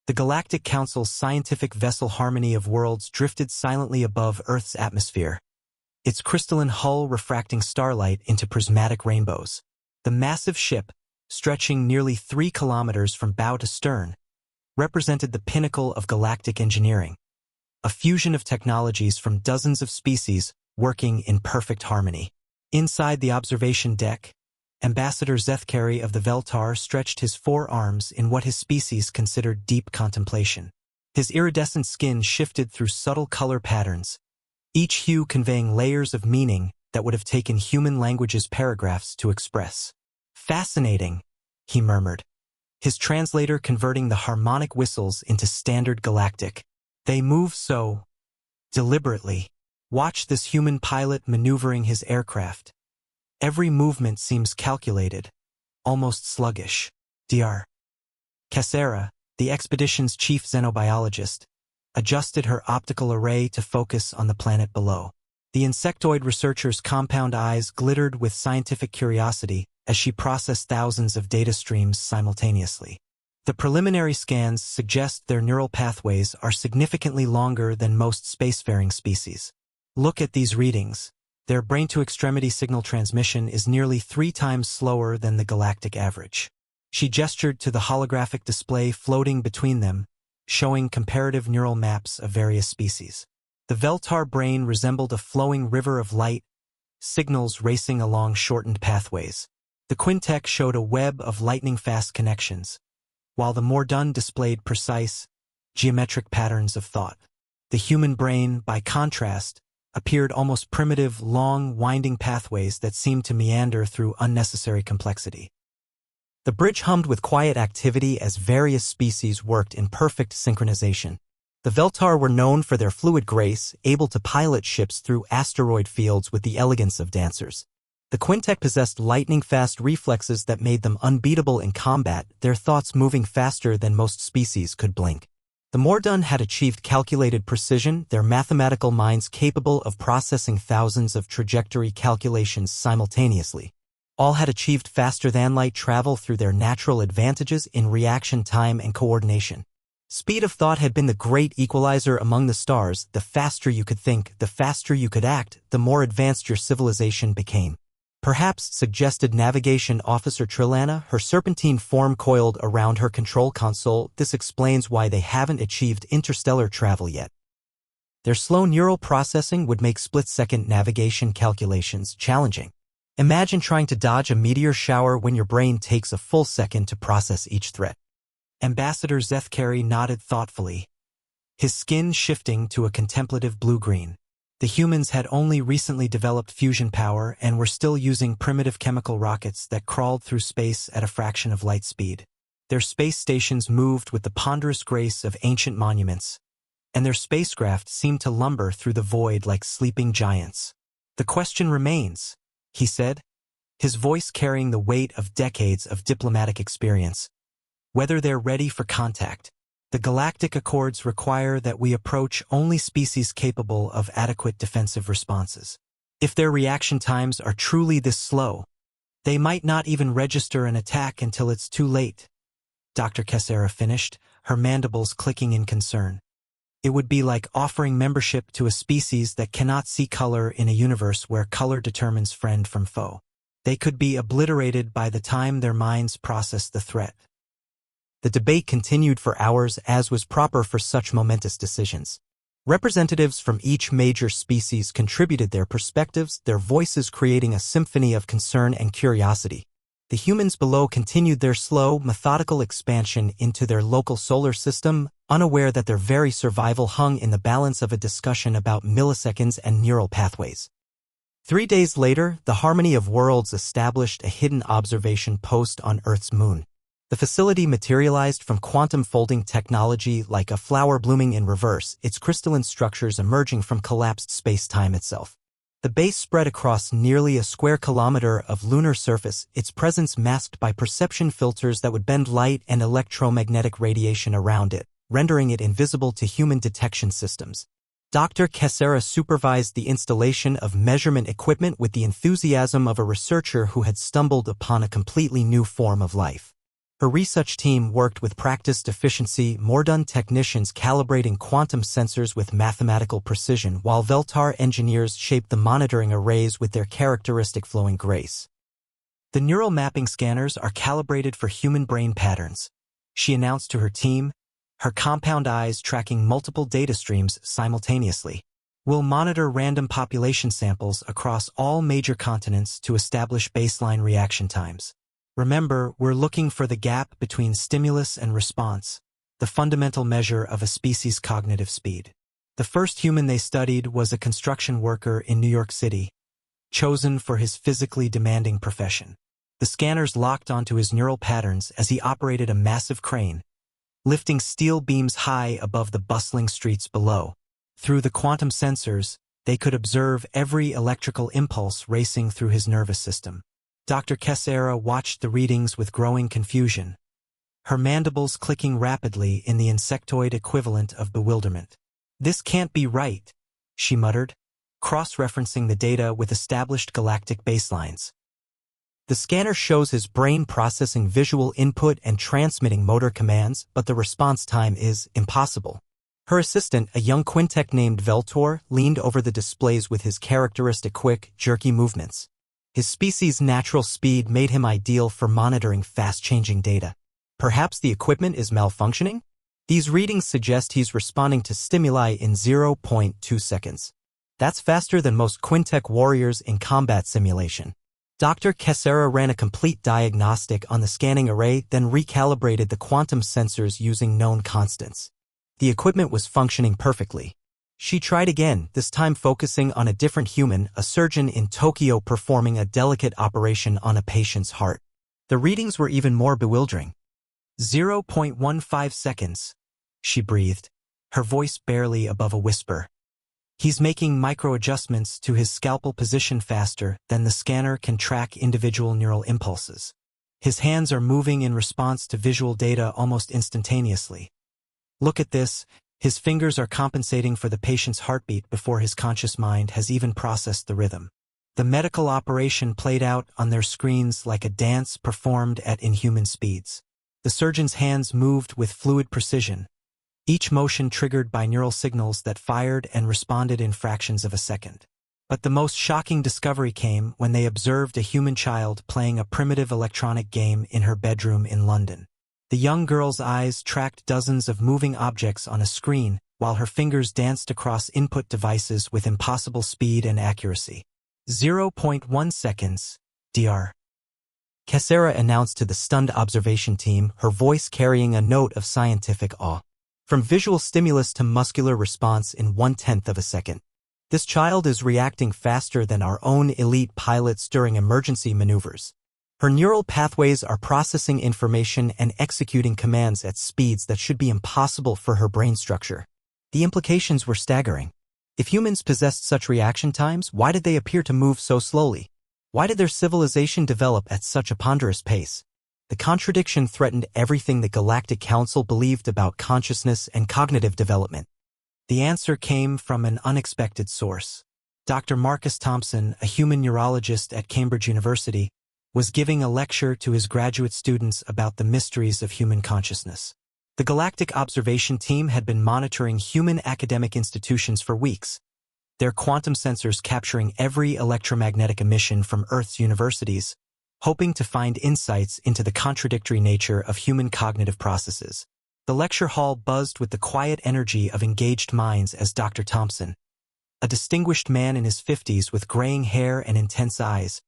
The Galactic Council's scientific vessel Harmony of Worlds drifted silently above Earth's atmosphere, its crystalline hull refracting starlight into prismatic rainbows. The massive ship, stretching nearly 3 kilometers from bow to stern, represented the pinnacle of galactic engineering, a fusion of technologies from dozens of species working in perfect harmony. Inside the observation deck, Ambassador Zethkari of the Veltar stretched his 4 arms in what his species considered deep contemplation. His iridescent skin shifted through subtle color patterns, each hue conveying layers of meaning that would have taken human language's paragraphs to express. "Fascinating," he murmured, his translator converting the harmonic whistles into standard galactic. "They move so deliberately. Watch this human pilot maneuvering his aircraft. Every movement seems calculated, almost sluggish." Dr. Cassera, the expedition's chief xenobiologist, adjusted her optical array to focus on the planet below. The insectoid researcher's compound eyes glittered with scientific curiosity as she processed thousands of data streams simultaneously. The preliminary scans suggest their neural pathways are significantly longer than most spacefaring species. "Look at these readings. Their brain-to-extremity signal transmission is nearly 3 times slower than the galactic average." She gestured to the holographic display floating between them, showing comparative neural maps of various species. The Veltar brain resembled a flowing river of light, signals racing along shortened pathways. The Quintet showed a web of lightning-fast connections, while the Mordun displayed precise, geometric patterns of thought. The human brain, by contrast, appeared almost primitive, long, winding pathways that seemed to meander through unnecessary complexity. The bridge hummed with quiet activity as various species worked in perfect synchronization. The Veltar were known for their fluid grace, able to pilot ships through asteroid fields with the elegance of dancers. The Quintet possessed lightning-fast reflexes that made them unbeatable in combat, their thoughts moving faster than most species could blink. The Mordun had achieved calculated precision, their mathematical minds capable of processing thousands of trajectory calculations simultaneously. All had achieved faster-than-light travel through their natural advantages in reaction time and coordination. Speed of thought had been the great equalizer among the stars. The faster you could think, the faster you could act, the more advanced your civilization became. "Perhaps," suggested Navigation Officer Trillana, her serpentine form coiled around her control console, "this explains why they haven't achieved interstellar travel yet. Their slow neural processing would make split-second navigation calculations challenging. Imagine trying to dodge a meteor shower when your brain takes a full second to process each threat." Ambassador Zethkari nodded thoughtfully, his skin shifting to a contemplative blue-green. The humans had only recently developed fusion power and were still using primitive chemical rockets that crawled through space at a fraction of light speed. Their space stations moved with the ponderous grace of ancient monuments, and their spacecraft seemed to lumber through the void like sleeping giants. "The question remains," he said, his voice carrying the weight of decades of diplomatic experience, "whether they're ready for contact. The Galactic Accords require that we approach only species capable of adequate defensive responses. If their reaction times are truly this slow, they might not even register an attack until it's too late." Dr. Cassera finished, her mandibles clicking in concern. "It would be like offering membership to a species that cannot see color in a universe where color determines friend from foe. They could be obliterated by the time their minds process the threat." The debate continued for hours, as was proper for such momentous decisions. Representatives from each major species contributed their perspectives, their voices creating a symphony of concern and curiosity. The humans below continued their slow, methodical expansion into their local solar system, unaware that their very survival hung in the balance of a discussion about milliseconds and neural pathways. 3 days later, the Harmony of Worlds established a hidden observation post on Earth's moon. The facility materialized from quantum folding technology like a flower blooming in reverse, its crystalline structures emerging from collapsed space-time itself. The base spread across nearly a square kilometer of lunar surface, its presence masked by perception filters that would bend light and electromagnetic radiation around it, rendering it invisible to human detection systems. Dr. Cassera supervised the installation of measurement equipment with the enthusiasm of a researcher who had stumbled upon a completely new form of life. Her research team worked with practiced efficiency, modern technicians calibrating quantum sensors with mathematical precision, while Veltar engineers shaped the monitoring arrays with their characteristic flowing grace. The neural mapping scanners are calibrated for human brain patterns, she announced to her team, her compound eyes tracking multiple data streams simultaneously. We'll monitor random population samples across all major continents to establish baseline reaction times. Remember, we're looking for the gap between stimulus and response, the fundamental measure of a species' cognitive speed. The first human they studied was a construction worker in New York City, chosen for his physically demanding profession. The scanners locked onto his neural patterns as he operated a massive crane, lifting steel beams high above the bustling streets below. Through the quantum sensors, they could observe every electrical impulse racing through his nervous system. Dr. Kessera watched the readings with growing confusion, her mandibles clicking rapidly in the insectoid equivalent of bewilderment. "This can't be right," she muttered, cross-referencing the data with established galactic baselines. The scanner shows his brain processing visual input and transmitting motor commands, but the response time is impossible. Her assistant, a young quintet named Veltor, leaned over the displays with his characteristic quick, jerky movements. His species' natural speed made him ideal for monitoring fast-changing data. Perhaps the equipment is malfunctioning? These readings suggest he's responding to stimuli in 0.2 seconds. That's faster than most quintet warriors in combat simulation. Dr. Kessera ran a complete diagnostic on the scanning array, then recalibrated the quantum sensors using known constants. The equipment was functioning perfectly. She tried again, this time focusing on a different human, a surgeon in Tokyo performing a delicate operation on a patient's heart. The readings were even more bewildering. 0.15 seconds, she breathed, her voice barely above a whisper. He's making micro-adjustments to his scalpel position faster than the scanner can track individual neural impulses. His hands are moving in response to visual data almost instantaneously. Look at this. His fingers are compensating for the patient's heartbeat before his conscious mind has even processed the rhythm. The medical operation played out on their screens like a dance performed at inhuman speeds. The surgeon's hands moved with fluid precision, each motion triggered by neural signals that fired and responded in fractions of a second. But the most shocking discovery came when they observed a human child playing a primitive electronic game in her bedroom in London. The young girl's eyes tracked dozens of moving objects on a screen, while her fingers danced across input devices with impossible speed and accuracy. 0.1 seconds, Dr. Kessera announced to the stunned observation team, her voice carrying a note of scientific awe. From visual stimulus to muscular response in 1/10 of a second. This child is reacting faster than our own elite pilots during emergency maneuvers. Her neural pathways are processing information and executing commands at speeds that should be impossible for her brain structure. The implications were staggering. If humans possessed such reaction times, why did they appear to move so slowly? Why did their civilization develop at such a ponderous pace? The contradiction threatened everything the Galactic Council believed about consciousness and cognitive development. The answer came from an unexpected source. Dr. Marcus Thompson, a human neurologist at Cambridge University, was giving a lecture to his graduate students about the mysteries of human consciousness. The Galactic Observation Team had been monitoring human academic institutions for weeks, their quantum sensors capturing every electromagnetic emission from Earth's universities, hoping to find insights into the contradictory nature of human cognitive processes. The lecture hall buzzed with the quiet energy of engaged minds as Dr. Thompson, a distinguished man in his 50s with graying hair and intense eyes,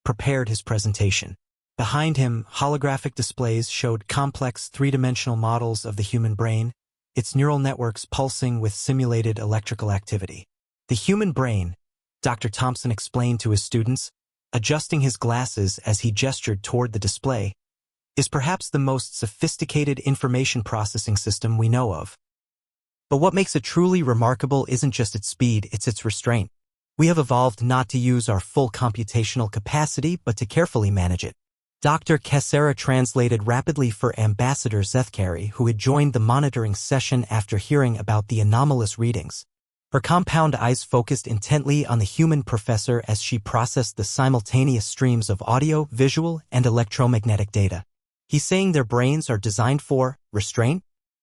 prepared his presentation. Behind him, holographic displays showed complex three-dimensional models of the human brain, its neural networks pulsing with simulated electrical activity. The human brain, Dr. Thompson explained to his students, adjusting his glasses as he gestured toward the display, is perhaps the most sophisticated information processing system we know of. But what makes it truly remarkable isn't just its speed, it's its restraint. We have evolved not to use our full computational capacity, but to carefully manage it. Dr. Kessera translated rapidly for Ambassador Zethkari, who had joined the monitoring session after hearing about the anomalous readings. Her compound eyes focused intently on the human professor as she processed the simultaneous streams of audio, visual, and electromagnetic data. He's saying their brains are designed for restraint?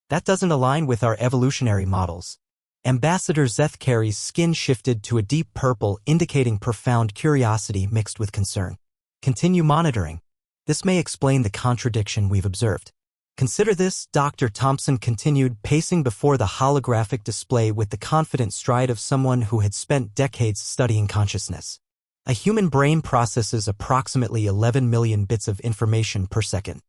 That doesn't align with our evolutionary models. Ambassador Zethkari's skin shifted to a deep purple, indicating profound curiosity mixed with concern. Continue monitoring. This may explain the contradiction we've observed. Consider this, Dr. Thompson continued, pacing before the holographic display with the confident stride of someone who had spent decades studying consciousness. A human brain processes approximately 11 million bits of information per second.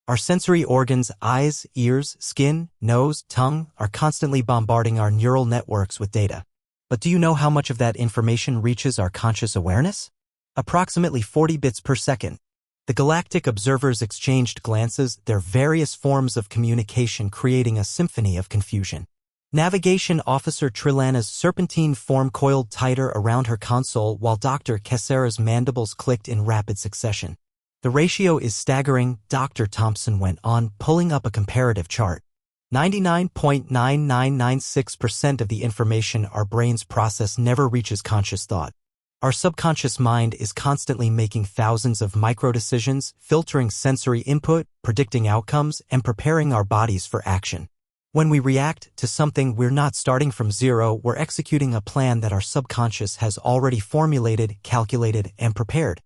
Our sensory organs, eyes, ears, skin, nose, tongue, are constantly bombarding our neural networks with data. But do you know how much of that information reaches our conscious awareness? Approximately 40 bits per second. The galactic observers exchanged glances, their various forms of communication creating a symphony of confusion. Navigation Officer Trilana's serpentine form coiled tighter around her console while Dr. Kessera's mandibles clicked in rapid succession. The ratio is staggering, Dr. Thompson went on, pulling up a comparative chart. 99.9996% of the information our brains process never reaches conscious thought. Our subconscious mind is constantly making thousands of micro-decisions, filtering sensory input, predicting outcomes, and preparing our bodies for action. When we react to something, we're not starting from zero, we're executing a plan that our subconscious has already formulated, calculated, and prepared.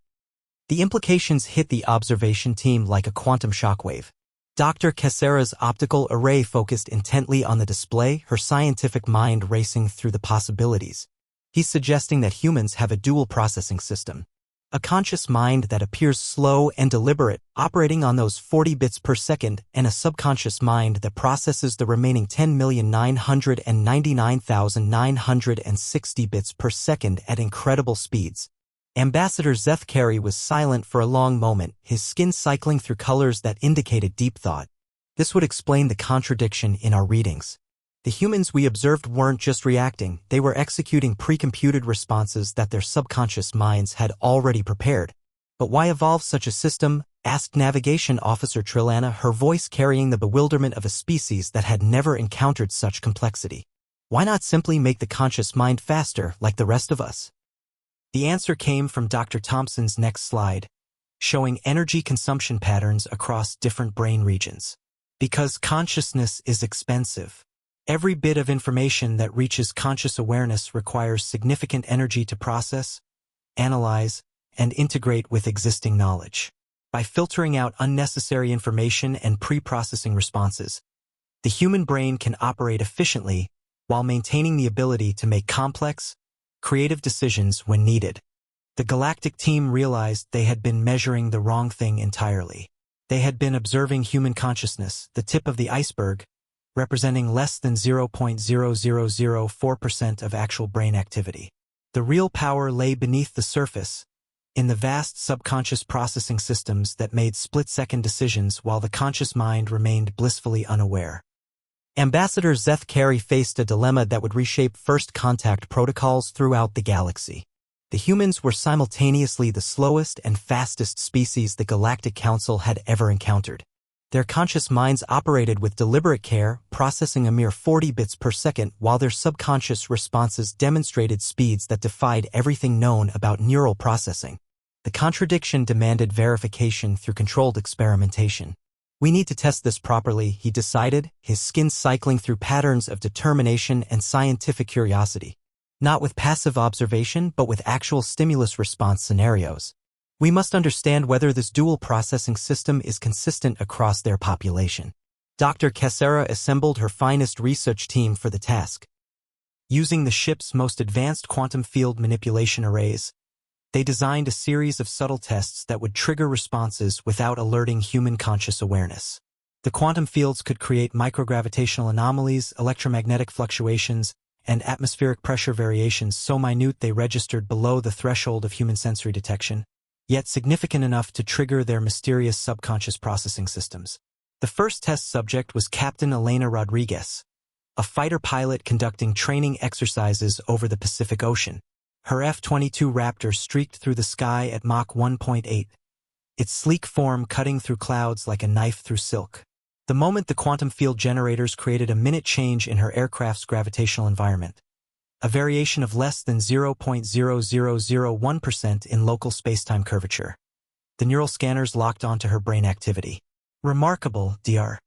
The implications hit the observation team like a quantum shockwave. Dr. Kessera's optical array focused intently on the display, her scientific mind racing through the possibilities. He's suggesting that humans have a dual processing system. A conscious mind that appears slow and deliberate, operating on those 40 bits per second, and a subconscious mind that processes the remaining 10,999,960 bits per second at incredible speeds. Ambassador Zethkari was silent for a long moment, his skin cycling through colors that indicated deep thought. This would explain the contradiction in our readings. The humans we observed weren't just reacting, they were executing pre-computed responses that their subconscious minds had already prepared. But why evolve such a system? Asked Navigation Officer Trilana, her voice carrying the bewilderment of a species that had never encountered such complexity. Why not simply make the conscious mind faster, like the rest of us? The answer came from Dr. Thompson's next slide, showing energy consumption patterns across different brain regions. Because consciousness is expensive. Every bit of information that reaches conscious awareness requires significant energy to process, analyze, and integrate with existing knowledge. By filtering out unnecessary information and pre-processing responses, the human brain can operate efficiently while maintaining the ability to make complex, creative decisions when needed. The galactic team realized they had been measuring the wrong thing entirely. They had been observing human consciousness, the tip of the iceberg, representing less than 0.0004% of actual brain activity. The real power lay beneath the surface, in the vast subconscious processing systems that made split-second decisions while the conscious mind remained blissfully unaware. Ambassador Zethkari faced a dilemma that would reshape first contact protocols throughout the galaxy. The humans were simultaneously the slowest and fastest species the Galactic Council had ever encountered. Their conscious minds operated with deliberate care, processing a mere 40 bits per second, while their subconscious responses demonstrated speeds that defied everything known about neural processing. The contradiction demanded verification through controlled experimentation. We need to test this properly, he decided, his skin cycling through patterns of determination and scientific curiosity. Not with passive observation, but with actual stimulus-response scenarios. We must understand whether this dual processing system is consistent across their population. Dr. Kessera assembled her finest research team for the task. Using the ship's most advanced quantum field manipulation arrays, they designed a series of subtle tests that would trigger responses without alerting human conscious awareness. The quantum fields could create microgravitational anomalies, electromagnetic fluctuations, and atmospheric pressure variations so minute they registered below the threshold of human sensory detection, yet significant enough to trigger their mysterious subconscious processing systems. The first test subject was Captain Elena Rodriguez, a fighter pilot conducting training exercises over the Pacific Ocean. Her F-22 Raptor streaked through the sky at Mach 1.8, its sleek form cutting through clouds like a knife through silk. The moment the quantum field generators created a minute change in her aircraft's gravitational environment, a variation of less than 0.0001% in local spacetime curvature. The neural scanners locked onto her brain activity. Remarkable, Dr.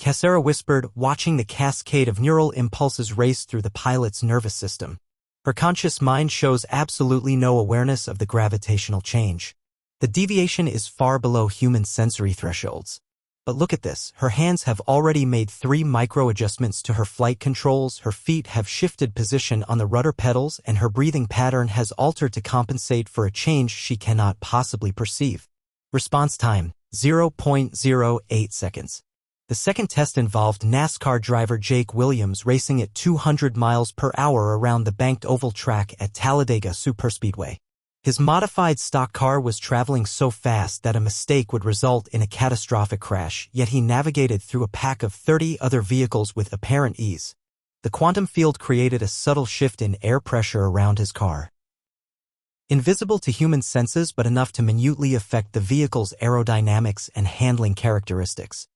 Cassera whispered, watching the cascade of neural impulses race through the pilot's nervous system. Her conscious mind shows absolutely no awareness of the gravitational change. The deviation is far below human sensory thresholds. But look at this, her hands have already made 3 micro-adjustments to her flight controls, her feet have shifted position on the rudder pedals, and her breathing pattern has altered to compensate for a change she cannot possibly perceive. Response time, 0.08 seconds. The second test involved NASCAR driver Jake Williams racing at 200 miles per hour around the banked oval track at Talladega Superspeedway. His modified stock car was traveling so fast that a mistake would result in a catastrophic crash, yet he navigated through a pack of 30 other vehicles with apparent ease. The quantum field created a subtle shift in air pressure around his car. Invisible to human senses but enough to minutely affect the vehicle's aerodynamics and handling characteristics.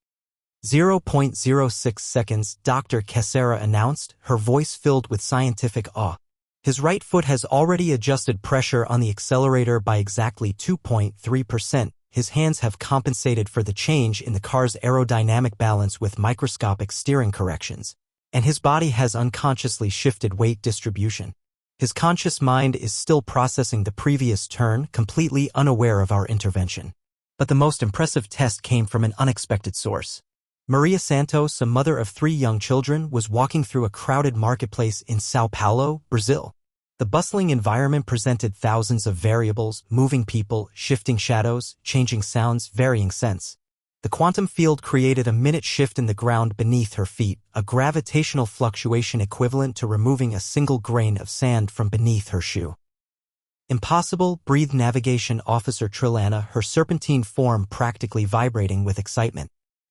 0.06 seconds, Dr. Cassera announced, her voice filled with scientific awe. His right foot has already adjusted pressure on the accelerator by exactly 2.3%. His hands have compensated for the change in the car's aerodynamic balance with microscopic steering corrections. And his body has unconsciously shifted weight distribution. His conscious mind is still processing the previous turn, completely unaware of our intervention. But the most impressive test came from an unexpected source. Maria Santos, a mother of 3 young children, was walking through a crowded marketplace in São Paulo, Brazil. The bustling environment presented thousands of variables, moving people, shifting shadows, changing sounds, varying scents. The quantum field created a minute shift in the ground beneath her feet, a gravitational fluctuation equivalent to removing a single grain of sand from beneath her shoe. Impossible, breathed Navigation Officer Trilana, her serpentine form practically vibrating with excitement.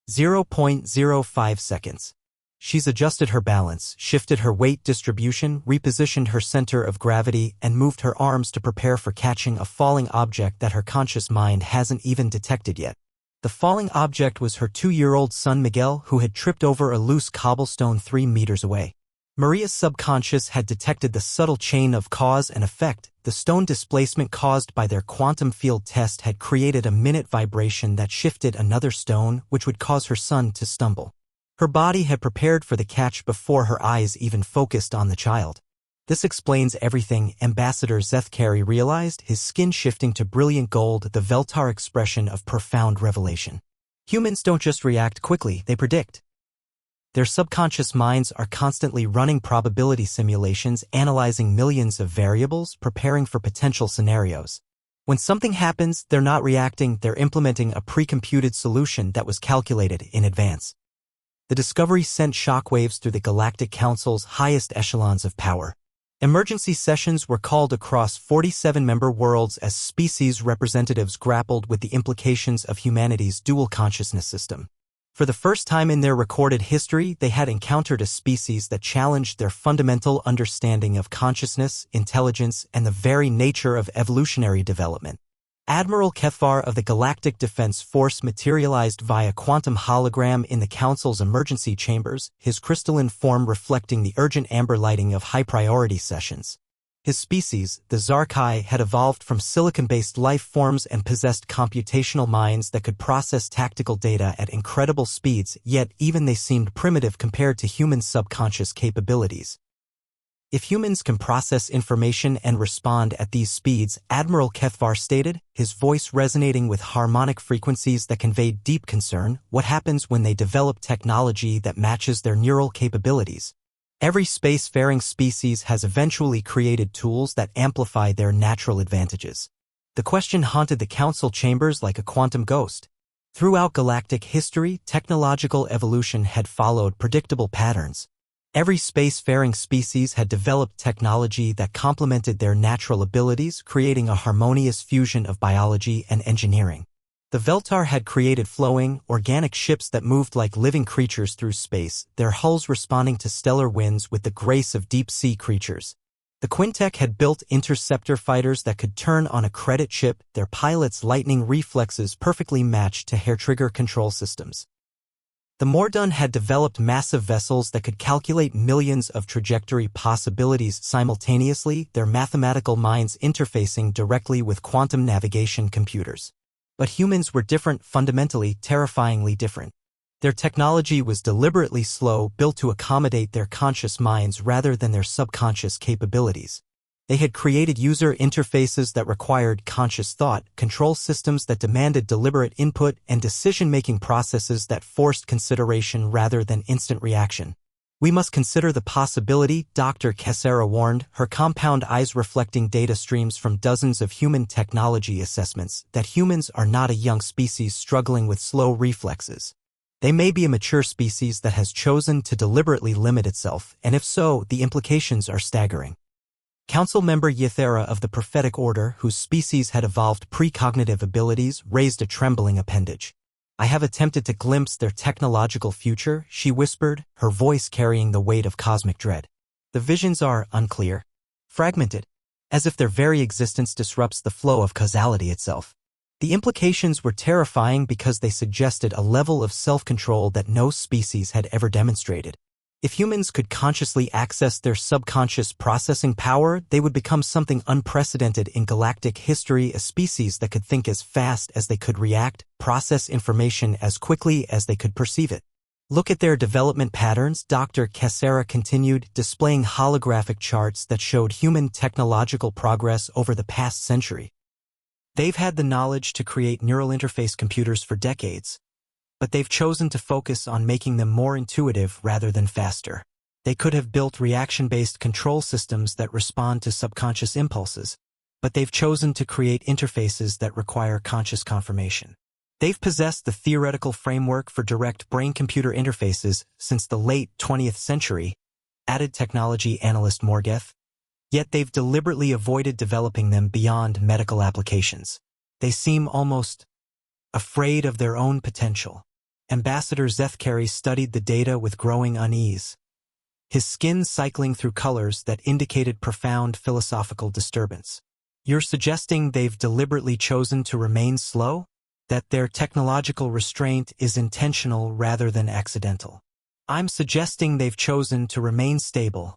0.05 seconds. She's adjusted her balance, shifted her weight distribution, repositioned her center of gravity, and moved her arms to prepare for catching a falling object that her conscious mind hasn't even detected yet. The falling object was her 2-year-old son Miguel, who had tripped over a loose cobblestone 3 meters away. Maria's subconscious had detected the subtle chain of cause and effect. The stone displacement caused by their quantum field test had created a minute vibration that shifted another stone, which would cause her son to stumble. Her body had prepared for the catch before her eyes even focused on the child. This explains everything, Ambassador Zethkari realized, his skin shifting to brilliant gold, the Veltar expression of profound revelation. Humans don't just react quickly, they predict. Their subconscious minds are constantly running probability simulations, analyzing millions of variables, preparing for potential scenarios. When something happens, they're not reacting, they're implementing a pre-computed solution that was calculated in advance. The discovery sent shockwaves through the Galactic Council's highest echelons of power. Emergency sessions were called across 47-member worlds as species representatives grappled with the implications of humanity's dual consciousness system. For the first time in their recorded history, they had encountered a species that challenged their fundamental understanding of consciousness, intelligence, and the very nature of evolutionary development. Admiral Kefar of the Galactic Defense Force materialized via quantum hologram in the Council's emergency chambers, his crystalline form reflecting the urgent amber lighting of high-priority sessions. His species, the Zarkai, had evolved from silicon-based life forms and possessed computational minds that could process tactical data at incredible speeds, yet even they seemed primitive compared to human subconscious capabilities. If humans can process information and respond at these speeds, Admiral Kefar stated, his voice resonating with harmonic frequencies that conveyed deep concern, what happens when they develop technology that matches their neural capabilities? Every spacefaring species has eventually created tools that amplify their natural advantages. The question haunted the council chambers like a quantum ghost. Throughout galactic history, technological evolution had followed predictable patterns. Every spacefaring species had developed technology that complemented their natural abilities, creating a harmonious fusion of biology and engineering. The Veltar had created flowing, organic ships that moved like living creatures through space, their hulls responding to stellar winds with the grace of deep-sea creatures. The Quintech had built interceptor fighters that could turn on a credit chip, their pilots' lightning reflexes perfectly matched to hair-trigger control systems. The Mordun had developed massive vessels that could calculate millions of trajectory possibilities simultaneously, their mathematical minds interfacing directly with quantum navigation computers. But humans were different, fundamentally, terrifyingly different. Their technology was deliberately slow, built to accommodate their conscious minds rather than their subconscious capabilities. They had created user interfaces that required conscious thought, control systems that demanded deliberate input, and decision-making processes that forced consideration rather than instant reaction. We must consider the possibility, Dr. Cassera warned, her compound eyes reflecting data streams from dozens of human technology assessments, that humans are not a young species struggling with slow reflexes. They may be a mature species that has chosen to deliberately limit itself, and if so, the implications are staggering. Council member Ythera of the Prophetic Order, whose species had evolved precognitive abilities, raised a trembling appendage. I have attempted to glimpse their technological future, she whispered, her voice carrying the weight of cosmic dread. The visions are unclear, fragmented, as if their very existence disrupts the flow of causality itself. The implications were terrifying because they suggested a level of self-control that no species had ever demonstrated. If humans could consciously access their subconscious processing power, they would become something unprecedented in galactic history, a species that could think as fast as they could react, process information as quickly as they could perceive it. Look at their development patterns, Dr. Cassera continued, displaying holographic charts that showed human technological progress over the past century. They've had the knowledge to create neural interface computers for decades, but they've chosen to focus on making them more intuitive rather than faster. They could have built reaction-based control systems that respond to subconscious impulses, but they've chosen to create interfaces that require conscious confirmation. They've possessed the theoretical framework for direct brain-computer interfaces since the late 20th century, added technology analyst Morgeth. Yet they've deliberately avoided developing them beyond medical applications. They seem almost afraid of their own potential. Ambassador Zethkari studied the data with growing unease, his skin cycling through colors that indicated profound philosophical disturbance. You're suggesting they've deliberately chosen to remain slow? That their technological restraint is intentional rather than accidental? I'm suggesting they've chosen to remain stable.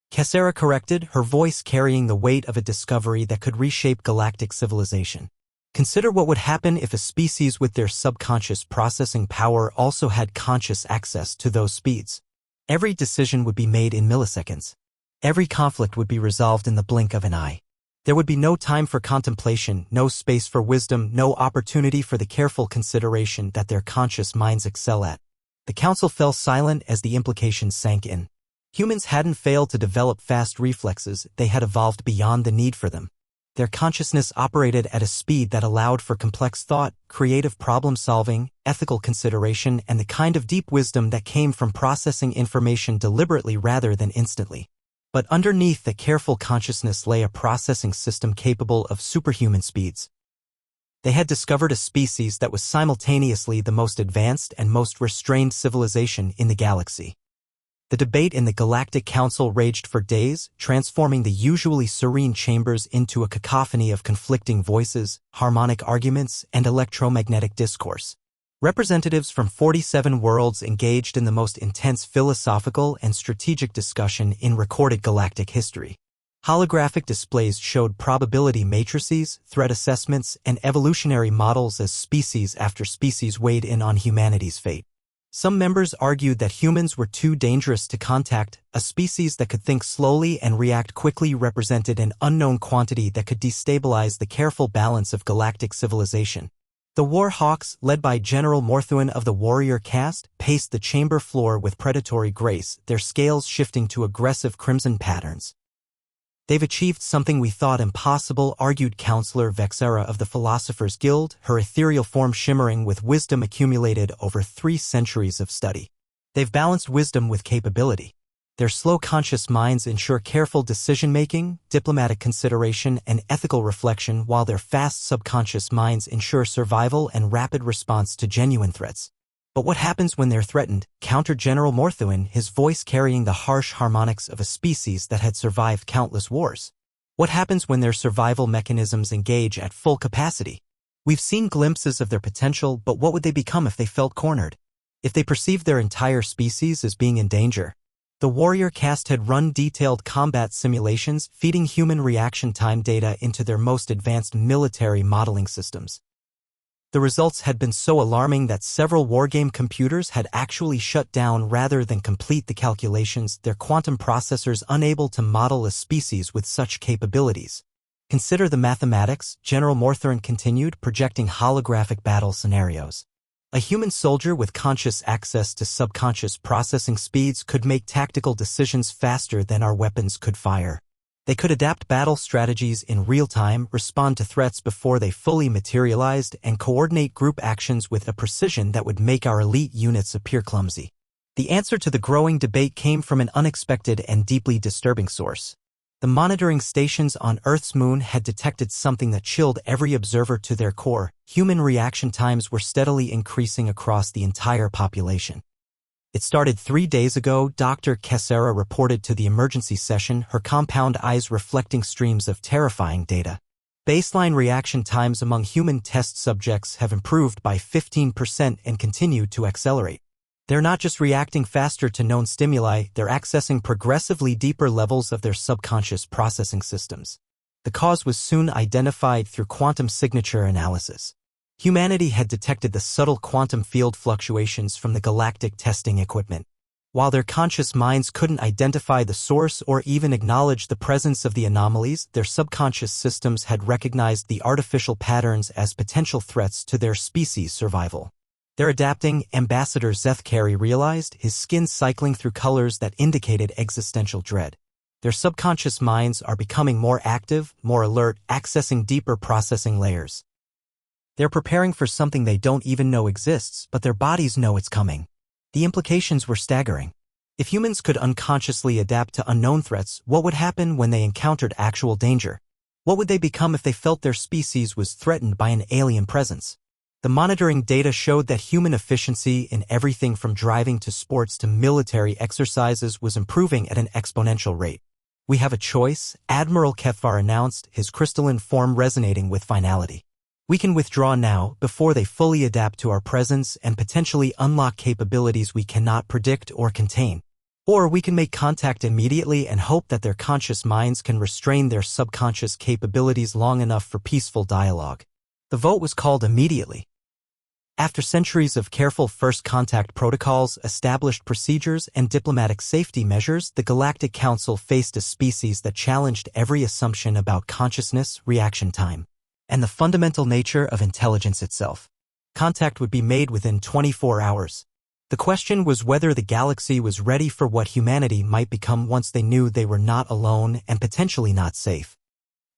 Cassera corrected, her voice carrying the weight of a discovery that could reshape galactic civilization. Consider what would happen if a species with their subconscious processing power also had conscious access to those speeds. Every decision would be made in milliseconds. Every conflict would be resolved in the blink of an eye. There would be no time for contemplation, no space for wisdom, no opportunity for the careful consideration that their conscious minds excel at. The council fell silent as the implications sank in. Humans hadn't failed to develop fast reflexes, they had evolved beyond the need for them. Their consciousness operated at a speed that allowed for complex thought, creative problem-solving, ethical consideration, and the kind of deep wisdom that came from processing information deliberately rather than instantly. But underneath the careful consciousness lay a processing system capable of superhuman speeds. They had discovered a species that was simultaneously the most advanced and most restrained civilization in the galaxy. The debate in the Galactic Council raged for days, transforming the usually serene chambers into a cacophony of conflicting voices, harmonic arguments, and electromagnetic discourse. Representatives from 47 worlds engaged in the most intense philosophical and strategic discussion in recorded galactic history. Holographic displays showed probability matrices, threat assessments, and evolutionary models as species after species weighed in on humanity's fate. Some members argued that humans were too dangerous to contact. A species that could think slowly and react quickly represented an unknown quantity that could destabilize the careful balance of galactic civilization. The War Hawks, led by General Morthuin of the warrior caste, paced the chamber floor with predatory grace, their scales shifting to aggressive crimson patterns. They've achieved something we thought impossible, argued Counselor Vexera of the Philosophers Guild, her ethereal form shimmering with wisdom accumulated over 3 centuries of study. They've balanced wisdom with capability. Their slow conscious minds ensure careful decision-making, diplomatic consideration, and ethical reflection, while their fast subconscious minds ensure survival and rapid response to genuine threats. But what happens when they're threatened? Countered General Morthuin, his voice carrying the harsh harmonics of a species that had survived countless wars. What happens when their survival mechanisms engage at full capacity? We've seen glimpses of their potential, but what would they become if they felt cornered? If they perceived their entire species as being in danger? The warrior caste had run detailed combat simulations, feeding human reaction time data into their most advanced military modeling systems. The results had been so alarming that several wargame computers had actually shut down rather than complete the calculations, their quantum processors unable to model a species with such capabilities. Consider the mathematics, General Morthorn continued, projecting holographic battle scenarios. A human soldier with conscious access to subconscious processing speeds could make tactical decisions faster than our weapons could fire. They could adapt battle strategies in real time, respond to threats before they fully materialized, and coordinate group actions with a precision that would make our elite units appear clumsy. The answer to the growing debate came from an unexpected and deeply disturbing source. The monitoring stations on Earth's moon had detected something that chilled every observer to their core. Human reaction times were steadily increasing across the entire population. It started 3 days ago, Dr. Kessera reported to the emergency session, her compound eyes reflecting streams of terrifying data. Baseline reaction times among human test subjects have improved by 15% and continue to accelerate. They're not just reacting faster to known stimuli, they're accessing progressively deeper levels of their subconscious processing systems. The cause was soon identified through quantum signature analysis. Humanity had detected the subtle quantum field fluctuations from the galactic testing equipment. While their conscious minds couldn't identify the source or even acknowledge the presence of the anomalies, their subconscious systems had recognized the artificial patterns as potential threats to their species' survival. They're adapting, Ambassador Zethkari realized, his skin cycling through colors that indicated existential dread. Their subconscious minds are becoming more active, more alert, accessing deeper processing layers. They're preparing for something they don't even know exists, but their bodies know it's coming. The implications were staggering. If humans could unconsciously adapt to unknown threats, what would happen when they encountered actual danger? What would they become if they felt their species was threatened by an alien presence? The monitoring data showed that human efficiency in everything from driving to sports to military exercises was improving at an exponential rate. We have a choice, Admiral Kefar announced, his crystalline form resonating with finality. We can withdraw now, before they fully adapt to our presence and potentially unlock capabilities we cannot predict or contain. Or we can make contact immediately and hope that their conscious minds can restrain their subconscious capabilities long enough for peaceful dialogue. The vote was called immediately. After centuries of careful first contact protocols, established procedures, and diplomatic safety measures, the Galactic Council faced a species that challenged every assumption about consciousness, reaction time, and the fundamental nature of intelligence itself. Contact would be made within 24 hours. The question was whether the galaxy was ready for what humanity might become once they knew they were not alone and potentially not safe.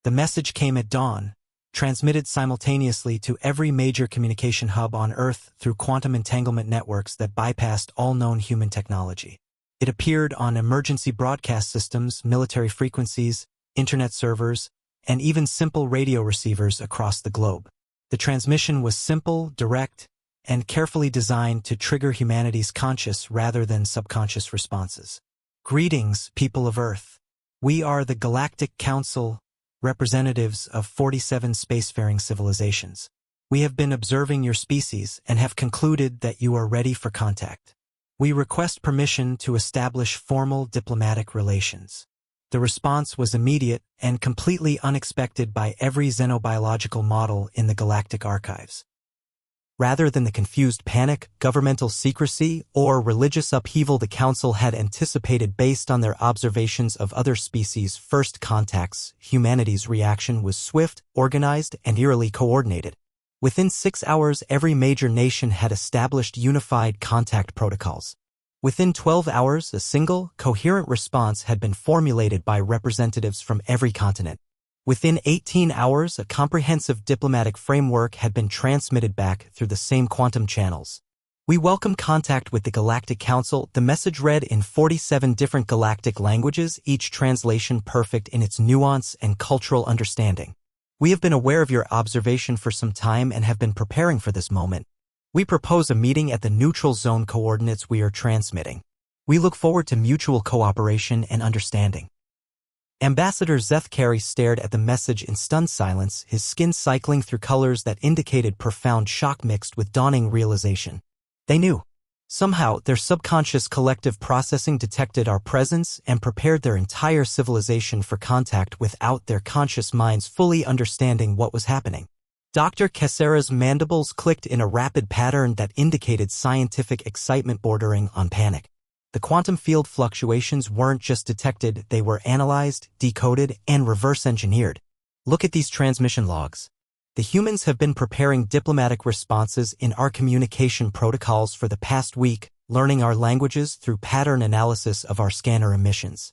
The message came at dawn, transmitted simultaneously to every major communication hub on Earth through quantum entanglement networks that bypassed all known human technology. It appeared on emergency broadcast systems, military frequencies, internet servers, and even simple radio receivers across the globe. The transmission was simple, direct, and carefully designed to trigger humanity's conscious rather than subconscious responses. Greetings, people of Earth. We are the Galactic Council, representatives of 47 spacefaring civilizations. We have been observing your species and have concluded that you are ready for contact. We request permission to establish formal diplomatic relations. The response was immediate and completely unexpected by every xenobiological model in the galactic archives. Rather than the confused panic, governmental secrecy, or religious upheaval the Council had anticipated based on their observations of other species' first contacts, humanity's reaction was swift, organized, and eerily coordinated. Within 6 hours, every major nation had established unified contact protocols. Within 12 hours, a single, coherent response had been formulated by representatives from every continent. Within 18 hours, a comprehensive diplomatic framework had been transmitted back through the same quantum channels. We welcome contact with the Galactic Council. The message read in 47 different galactic languages, each translation perfect in its nuance and cultural understanding. We have been aware of your observation for some time and have been preparing for this moment. We propose a meeting at the neutral zone coordinates we are transmitting. We look forward to mutual cooperation and understanding. Ambassador Zethkari stared at the message in stunned silence, his skin cycling through colors that indicated profound shock mixed with dawning realization. They knew. Somehow, their subconscious collective processing detected our presence and prepared their entire civilization for contact without their conscious minds fully understanding what was happening. Dr. Kesera's mandibles clicked in a rapid pattern that indicated scientific excitement bordering on panic. The quantum field fluctuations weren't just detected, they were analyzed, decoded, and reverse-engineered. Look at these transmission logs. The humans have been preparing diplomatic responses in our communication protocols for the past week, learning our languages through pattern analysis of our scanner emissions.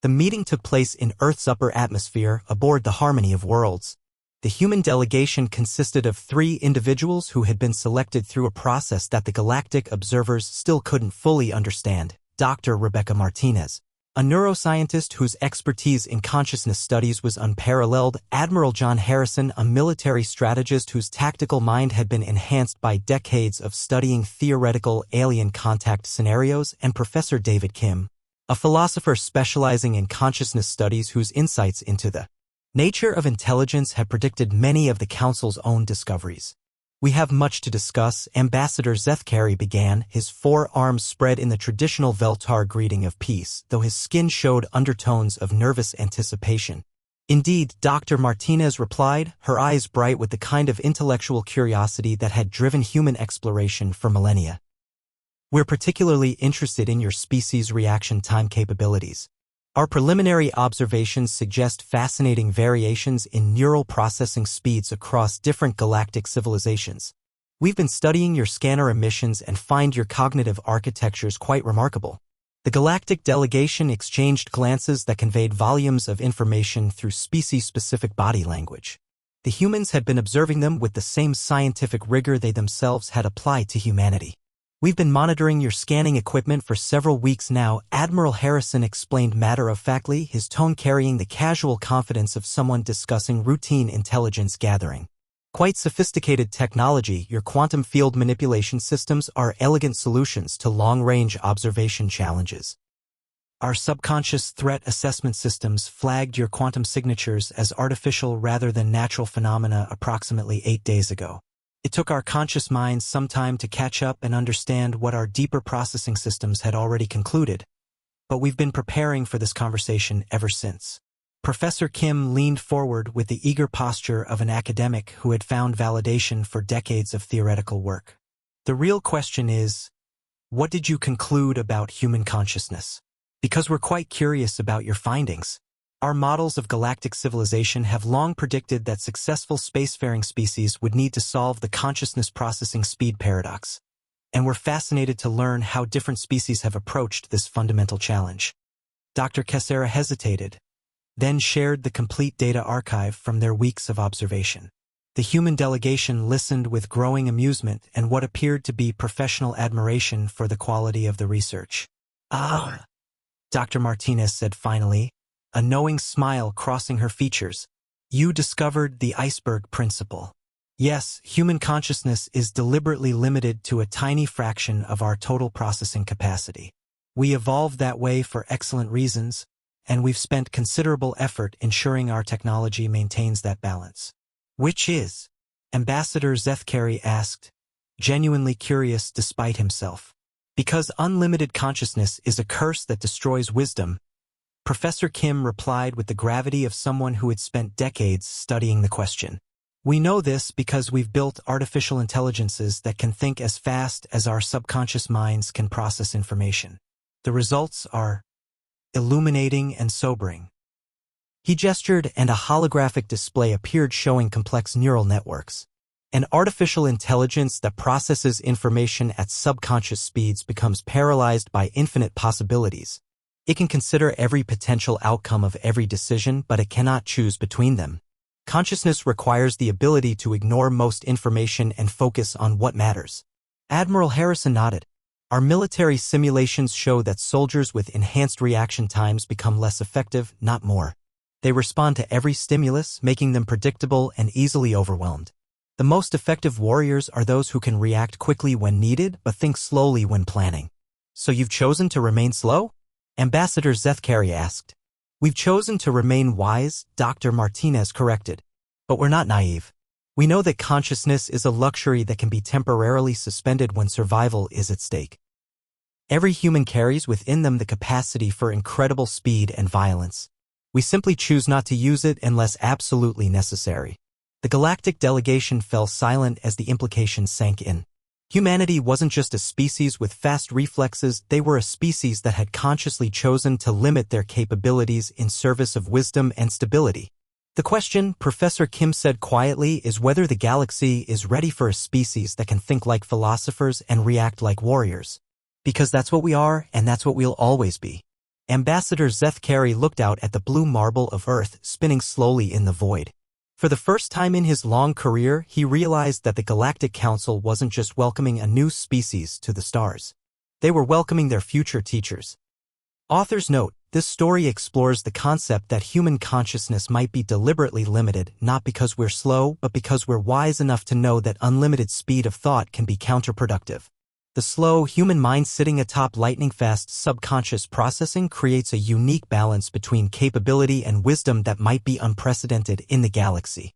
The meeting took place in Earth's upper atmosphere aboard the Harmony of Worlds. The human delegation consisted of 3 individuals who had been selected through a process that the galactic observers still couldn't fully understand. Dr. Rebecca Martinez, a neuroscientist whose expertise in consciousness studies was unparalleled; Admiral John Harrison, a military strategist whose tactical mind had been enhanced by decades of studying theoretical alien contact scenarios; and Professor David Kim, a philosopher specializing in consciousness studies whose insights into the nature of intelligence had predicted many of the Council's own discoveries. "We have much to discuss," Ambassador Zethkari began, his 4 arms spread in the traditional Veltar greeting of peace, though his skin showed undertones of nervous anticipation. "Indeed," Dr. Martinez replied, her eyes bright with the kind of intellectual curiosity that had driven human exploration for millennia. "We're particularly interested in your species' reaction time capabilities. Our preliminary observations suggest fascinating variations in neural processing speeds across different galactic civilizations. We've been studying your scanner emissions and find your cognitive architectures quite remarkable." The galactic delegation exchanged glances that conveyed volumes of information through species-specific body language. The humans had been observing them with the same scientific rigor they themselves had applied to humanity. "We've been monitoring your scanning equipment for several weeks now," Admiral Harrison explained matter-of-factly, his tone carrying the casual confidence of someone discussing routine intelligence gathering. "Quite sophisticated technology, your quantum field manipulation systems are elegant solutions to long-range observation challenges. Our subconscious threat assessment systems flagged your quantum signatures as artificial rather than natural phenomena approximately 8 days ago. It took our conscious minds some time to catch up and understand what our deeper processing systems had already concluded, but we've been preparing for this conversation ever since." Professor Kim leaned forward with the eager posture of an academic who had found validation for decades of theoretical work. "The real question is, what did you conclude about human consciousness? Because we're quite curious about your findings. Our models of galactic civilization have long predicted that successful spacefaring species would need to solve the consciousness processing speed paradox, and we're fascinated to learn how different species have approached this fundamental challenge." Dr. Kesera hesitated, then shared the complete data archive from their weeks of observation. The human delegation listened with growing amusement and what appeared to be professional admiration for the quality of the research. "Ah," Dr. Martinez said finally, a knowing smile crossing her features. "You discovered the iceberg principle. Yes, human consciousness is deliberately limited to a tiny fraction of our total processing capacity. We evolved that way for excellent reasons, and we've spent considerable effort ensuring our technology maintains that balance." "Which is?" Ambassador Zethkari asked, genuinely curious despite himself. "Because unlimited consciousness is a curse that destroys wisdom," Professor Kim replied with the gravity of someone who had spent decades studying the question. "We know this because we've built artificial intelligences that can think as fast as our subconscious minds can process information. The results are illuminating and sobering." He gestured, and a holographic display appeared showing complex neural networks. An artificial intelligence that processes information at subconscious speeds becomes paralyzed by infinite possibilities. It can consider every potential outcome of every decision, but it cannot choose between them. Consciousness requires the ability to ignore most information and focus on what matters. Admiral Harrison nodded. "Our military simulations show that soldiers with enhanced reaction times become less effective, not more. They respond to every stimulus, making them predictable and easily overwhelmed. The most effective warriors are those who can react quickly when needed, but think slowly when planning." "So you've chosen to remain slow?" Ambassador Zethkari asked. "We've chosen to remain wise," Dr. Martinez corrected. "But we're not naive. We know that consciousness is a luxury that can be temporarily suspended when survival is at stake. Every human carries within them the capacity for incredible speed and violence. We simply choose not to use it unless absolutely necessary. The galactic delegation fell silent as the implications sank in. Humanity wasn't just a species with fast reflexes, they were a species that had consciously chosen to limit their capabilities in service of wisdom and stability. The question, Professor Kim said quietly, is whether the galaxy is ready for a species that can think like philosophers and react like warriors. Because that's what we are, and that's what we'll always be. Ambassador Zeth Carey looked out at the blue marble of Earth spinning slowly in the void. For the first time in his long career, he realized that the Galactic Council wasn't just welcoming a new species to the stars. They were welcoming their future teachers. Authors note, this story explores the concept that human consciousness might be deliberately limited, not because we're slow, but because we're wise enough to know that unlimited speed of thought can be counterproductive. The slow human mind sitting atop lightning-fast subconscious processing creates a unique balance between capability and wisdom that might be unprecedented in the galaxy.